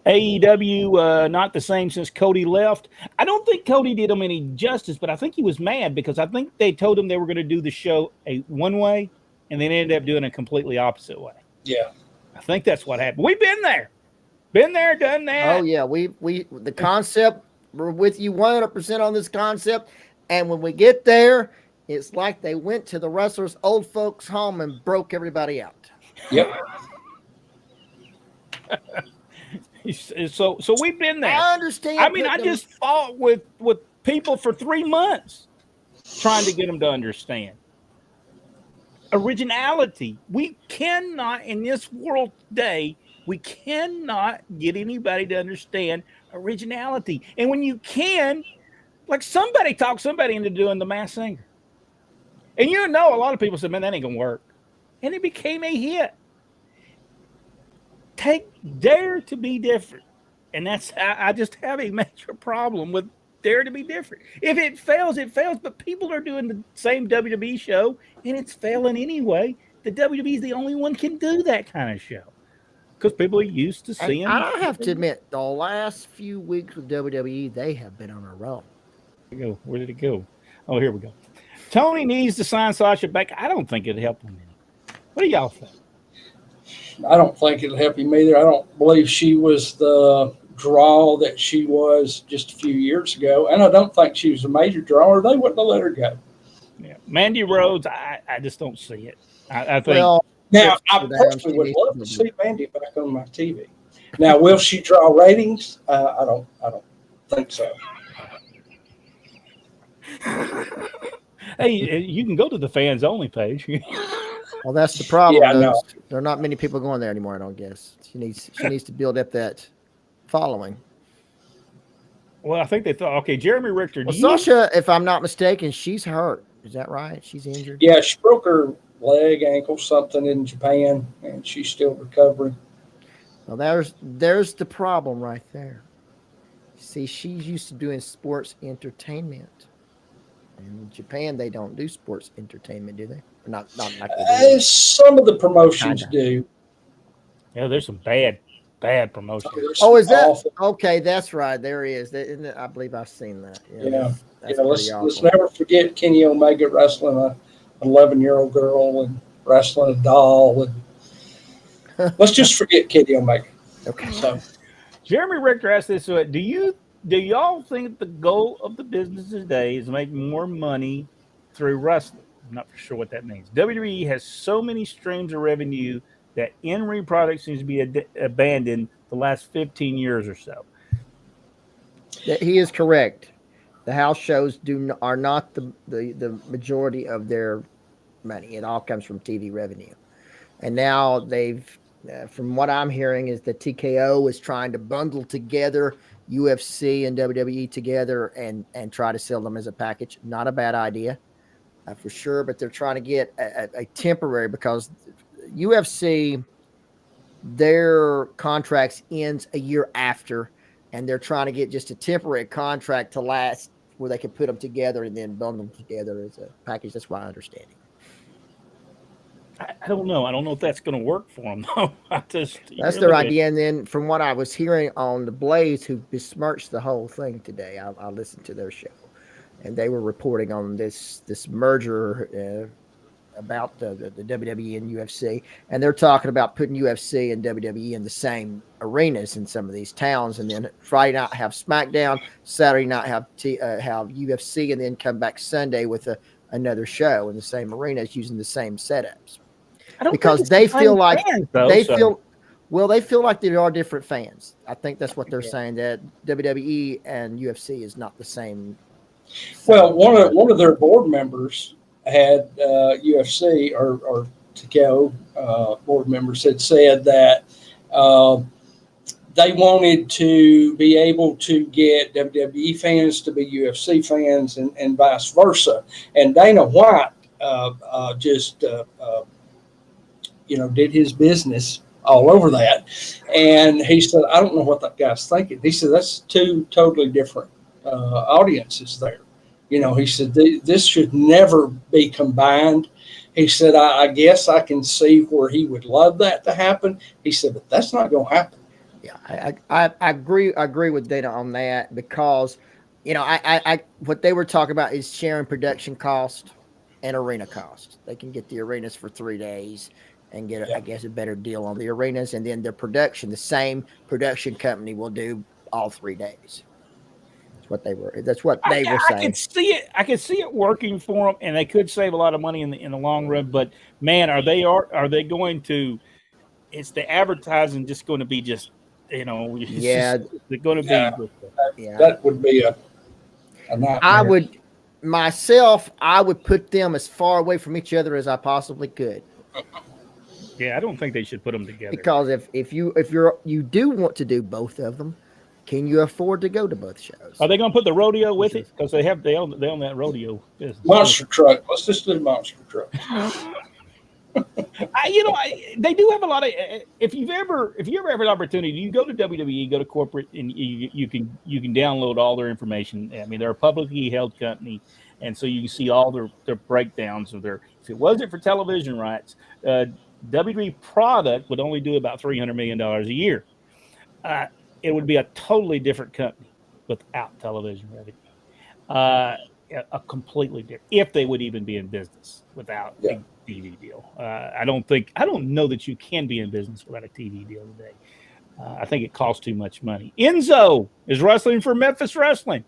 AEW, not the same since Cody left. I don't think Cody did him any justice, but I think he was mad because I think they told him they were going to do the show a one way, and then ended up doing it a completely opposite way. Yeah. I think that's what happened. We've been there, done that. Oh yeah, we the concept. We're with you 100% on this concept, and when we get there, it's like they went to the wrestlers' old folks' home and broke everybody out. Yep. So we've been there. I understand. I mean, I just fought with people for 3 months trying to get them to understand originality. We cannot, in this world today, we cannot get anybody to understand originality. And when you can, like somebody talked somebody into doing the Masked Singer. And a lot of people said, man, that ain't gonna work. And it became a hit. Dare to be different. And that's, I just have a major problem with dare to be different. If it fails, it fails. But people are doing the same WWE show and it's failing anyway. The WWE is the only one can do that kind of show because people are used to seeing. And I have to admit, the last few weeks with WWE, they have been on a roll. Where did it go? Oh, here we go. Tony needs to sign Sasha back. I don't think it'd help him any. What do y'all think? I don't think it'll help him either. I don't believe she was the draw that she was just a few years ago. And I don't think she was a major draw or they wouldn't have let her go. Yeah. Mandy Rhodes, I just don't see it. I think. Well, now, I personally would love to see Mandy back on my TV. Now, will she draw ratings? I don't think so. Hey, you can go to the fans only page. Well, that's the problem. Yeah, no. There are not many people going there anymore, I don't guess. She needs to build up that following. Well, I think they thought, okay, Jeremy Richter. Well, Sasha, if I'm not mistaken, she's hurt. Is that right? She's injured? Yeah, she broke her leg, ankle, something in Japan, and she's still recovering. Well, there's the problem right there. See, she's used to doing sports entertainment. In Japan, they don't do sports entertainment, do they? Or not like they do. Some of the promotions do. Yeah, there's some bad promotions. Oh, is that awful. Okay? That's right. There is. I believe I've seen that. Yeah. Let's never forget Kenny Omega wrestling an 11-year-old girl and wrestling a doll. And let's just forget Kenny Omega. Okay. So, Jeremy Richter asked this: Do y'all think the goal of the business today is to make more money through wrestling? I'm not for sure what that means. WWE has so many streams of revenue that in-ring product seems to be abandoned the last 15 years or so. He is correct. The house shows are not the majority of their money. It all comes from TV revenue. And now they've, from what I'm hearing, is that TKO is trying to bundle together UFC and WWE together and try to sell them as a package. Not a bad idea, for sure, but they're trying to get a temporary, because UFC, their contracts ends a year after, and they're trying to get just a temporary contract to last where they can put them together and then bundle them together as a package. That's my understanding. I don't know. I don't know if that's going to work for them, though. That's their idea. And then from what I was hearing on the Blaze, who besmirched the whole thing today, I listened to their show, and they were reporting on this merger about the WWE and UFC, and they're talking about putting UFC and WWE in the same arenas in some of these towns, and then Friday night have SmackDown, Saturday night have UFC, and then come back Sunday with another show in the same arenas using the same setups. Because they feel like they feel like there are different fans. I think that's what they're saying, that WWE and UFC is not the same. Well, one of their board members had UFC or TKO board members had said that they wanted to be able to get WWE fans to be UFC fans and vice versa. And Dana White did his business all over that. And he said, I don't know what that guy's thinking. He said, that's two totally different audiences there. He said, this should never be combined. He said, I guess I can see where he would love that to happen. He said, but that's not going to happen. Yeah, I agree with Dana on that because, what they were talking about is sharing production cost and arena cost. They can get the arenas for 3 days and get, Yeah. I guess, a better deal on the arenas, and then their production, the same production company will do all 3 days. That's what they were I could saying. see it. I could see it working for them, and they could save a lot of money in the long run. But man, are they going to? Is the advertising just going to be just it's just Yeah, they're going to Yeah. be yeah. That would be a I nightmare. would myself, I would put them as far away from each other as I possibly could. yeah. I don't think they should put them together. Because if you do want to do both of them, can you afford to go to both Are shows? they going to put the rodeo Which with it? is Because they own that rodeo business. Monster truck. Let's just do monster trucks. They do have a lot of. If you ever have an opportunity, you go to WWE, go to corporate, and you can download all their information. I mean, they're a publicly held company, and so you can see all their breakdowns of their. If it wasn't for television rights, WWE product would only do about $300 million a year. Uh, it would be a totally different company without television revenue. Uh, a completely different, if they would even be in business without Yeah. a TV deal. I don't know that you can be in business without a TV deal today. I think it costs too much money. Enzo is wrestling for Memphis Wrestling.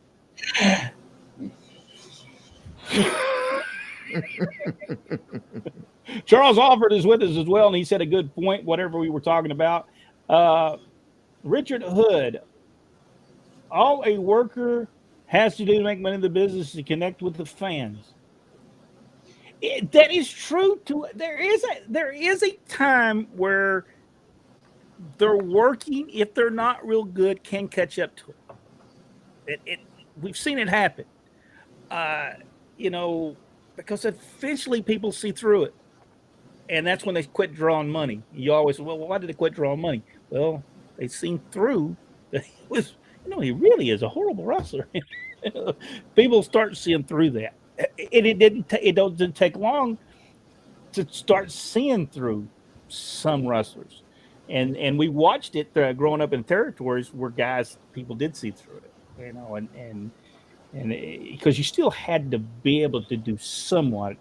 Charles Alford is with us as well, and he said a good point, whatever we were talking about. Uh, Richard Hood, all a worker has to do to make money in the business is to connect with the fans. That is true. There is a time where they're working, if they're not real good, can catch up to them. We've seen it happen. Uh, you know, because eventually people see through it, and that's when they quit drawing money. You always say, well, why did they quit drawing money? Well, they seen through that he really is a horrible wrestler. People start seeing through that. It doesn't take long to start seeing through some wrestlers, and we watched it growing up in territories where people did see through it, and because you still had to be able to do somewhat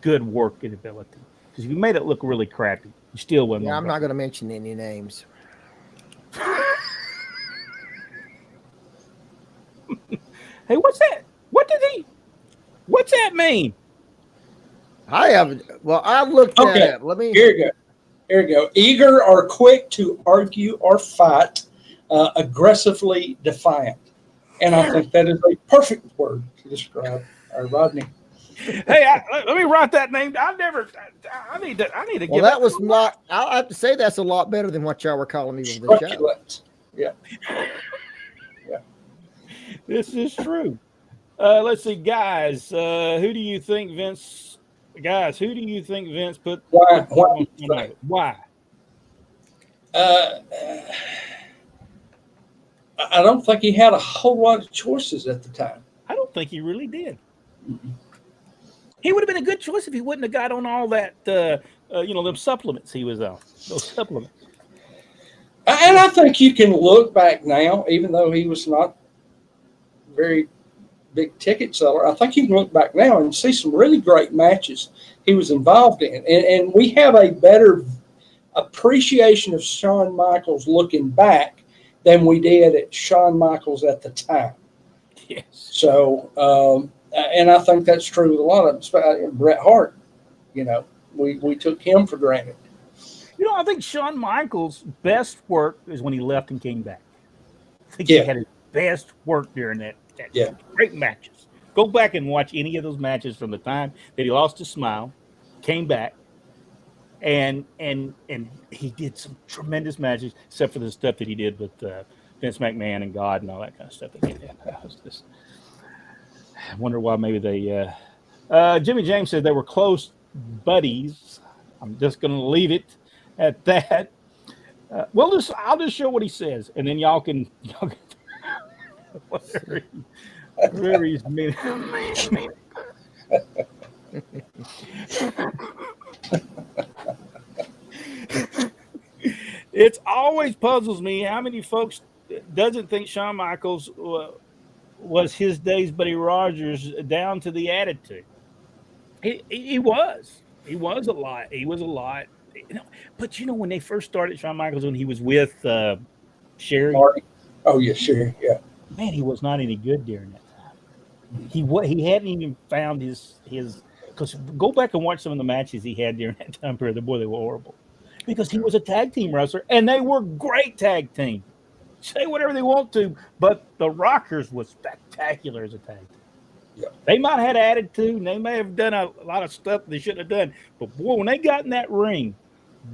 good work and ability. Because if you made it look really crappy, you still wasn't Yeah, gonna I'm break. not going to mention any names. Hey, what's that? What did he? What's that mean? I have Well, I've looked that Okay. up. Let me. Here you go. Here you go. Eager or quick to argue or fight, aggressively defiant. And I think that is a perfect word to describe our Rodney. Hey, let me write that name. I've never. I need to Well, give that that one was a watch. not. I'll have to say that's a lot better than what y'all were calling me with the show. Truculent. Yeah. Yeah. This is true. Let's see, guys. Who do you think Vince? Guys, who do you think Vince put Why on do you Shawn think? Michaels? Why? Uh, I don't think he had a whole lot of choices at the time. I don't think he really did. He would have been a good choice if he wouldn't have got on all that. Them supplements he was on. Those supplements. And I think you can look back now, even though he was not very big ticket seller. I think you can look back now and see some really great matches he was involved in. And we have a better appreciation of Shawn Michaels looking back than we did at Shawn Michaels at the time. Yes. So, and I think that's true with a lot of them. Bret Hart, we took him for granted. I think Shawn Michaels' best work is when he left and came back. I think he Yeah, had his best work during that yeah, great matches. Go back and watch any of those matches from the time that he lost his smile, came back, and he did some tremendous matches, except for the stuff that he did with Vince McMahon and God and all that kind of stuff. That he did. I wonder why maybe they. Jimmy James said they were close buddies. I'm just going to leave it at that. I'll just show what he says, and then y'all can whatever, whatever he's mean. It always puzzles me how many folks doesn't think Shawn Michaels was his days Buddy Rogers down to the attitude. He was. He was a lot. He was a lot. You know, but when they first started Shawn Michaels when he was with Sherry, Marty. Oh yeah, sure, yeah. man, he was not any good during that time. He hadn't even found his because go back and watch some of the matches he had during that time period. The boy, they were horrible because he was a tag team wrestler and they were great tag team. Say whatever they want to, but the Rockers was spectacular as a tag team. Yeah. They might have had attitude and they may have done a lot of stuff they shouldn't have done. But boy, when they got in that ring,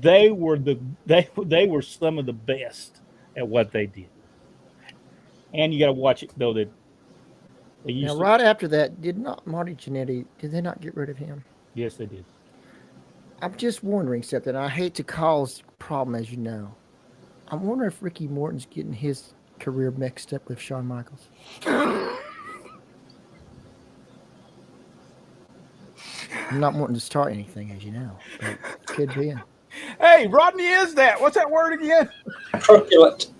they were they were some of the best at what they did. And you got to watch it though. That they Now, used to, right after that, did not Marty Jannetty, did they not get rid of him? yes, they did. I'm just wondering something. I hate to cause problem, as you know. I'm wondering if Ricky Morton's getting his career mixed up with Shawn Michaels. I'm not wanting to start anything, as you know, but could be. Hey, Rodney, is that? What's that word again? Truculent.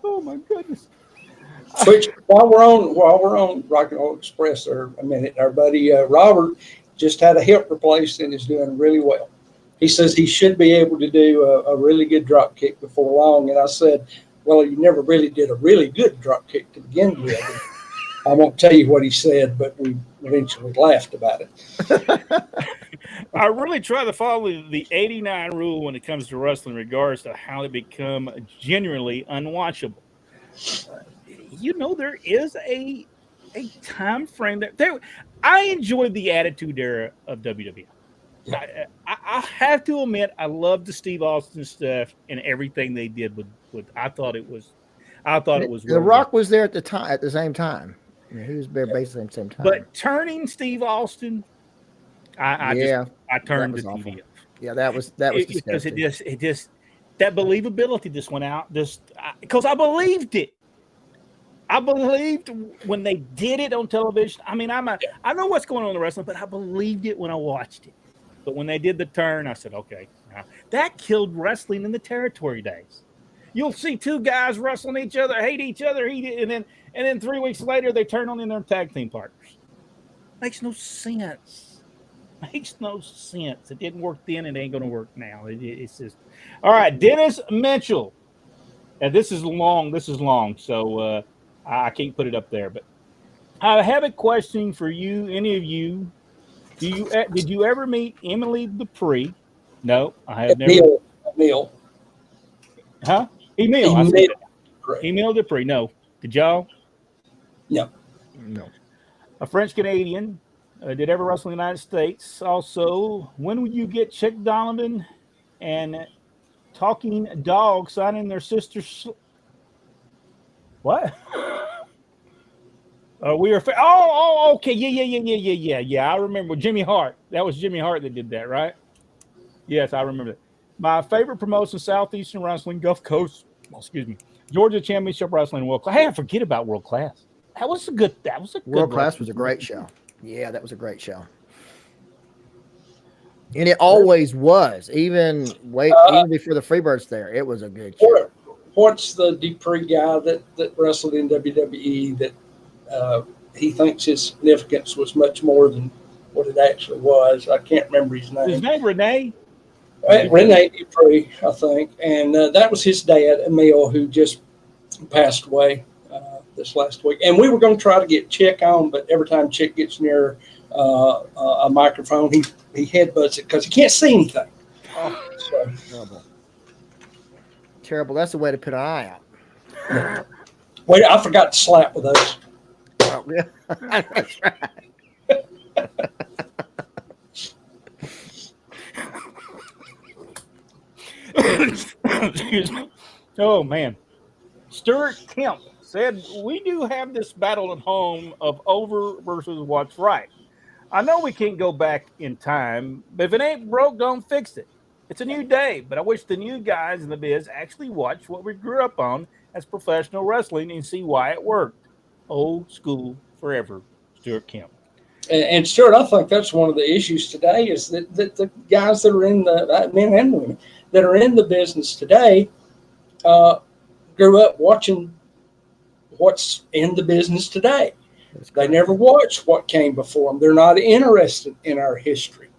Oh my goodness. Which while we're on Rock and Roll Express there a minute, our buddy Robert just had a hip replaced and is doing really well. He says he should be able to do a really good drop kick before long. And I said, well, you never really did a really good drop kick to begin with. And I won't tell you what he said, but we eventually laughed about it. I really try to follow the 89 rule when it comes to wrestling, in regards to how they become genuinely unwatchable. There is a time frame there. I enjoyed the Attitude Era of WWF. Yeah. I have to admit, I love the Steve Austin stuff and everything they did with. I thought it was The well Rock done. was there at the same time. Yeah, he was there basically at the same time. But turning Steve Austin, I just yeah, I that turned the was awful. TV off. Yeah, that was Because disgusting. it just that believability just went out. Because I believed it. I believed when they did it on television. I mean, I know what's going on in the wrestling, but I believed it when I watched it. But when they did the turn, I said, okay, that killed wrestling in the territory days. You'll see two guys wrestling each other, hate each other, and then 3 weeks later they turn on in their tag team partners. Makes no sense. Makes no sense. It didn't work then, and it ain't going to work now. It's just all right. Dennis Mitchell. And this is long. So I can't put it up there. But I have a question for you. Any of you? Did you ever meet Emily Dupree? No, I have never. Emil. Huh? Emil. I said Emil. that. Emil Dupree. No. Did y'all? No. No. A French Canadian. Did ever wrestle in the United States? Also, when would you get Chick Donovan and Talking Dog signing their sister's? What? We are. Okay. Yeah. I remember Jimmy Hart. That was Jimmy Hart that did that, right? Yes, I remember that. My favorite promotion, Southeastern Wrestling, Gulf Coast. Excuse me, Georgia Championship Wrestling, World Class. Hey, I forget about World Class. That was a good. World Class was a great show. Yeah, that was a great show. And it always was, even before the Freebirds there. It was a good show. What's the Dupree guy that wrestled in WWE that he thinks his significance was much more than what it actually was? I can't remember his name. His name Renee? Rene Dupree, I think. And that was his dad, Emil, who just passed away this last week. And we were going to try to get Chick on, but every time Chick gets near a microphone, he headbutts it because he can't see anything. Oh, so. Terrible. That's the way to put an eye out. Wait, I forgot to slap with those. Oh, yeah. That's right. Excuse me. Oh, man. Stuart Kemp said, we do have this battle at home of over versus what's right. I know we can't go back in time, but if it ain't broke, don't fix it. It's a new day, but I wish the new guys in the biz actually watch what we grew up on as professional wrestling and see why it worked. Old school forever, Stuart Kemp. And Stuart, I think that's one of the issues today is that the guys that are in the men and women that are in the business today grew up watching what's in the business today. They never watched what came before them. They're not interested in our history.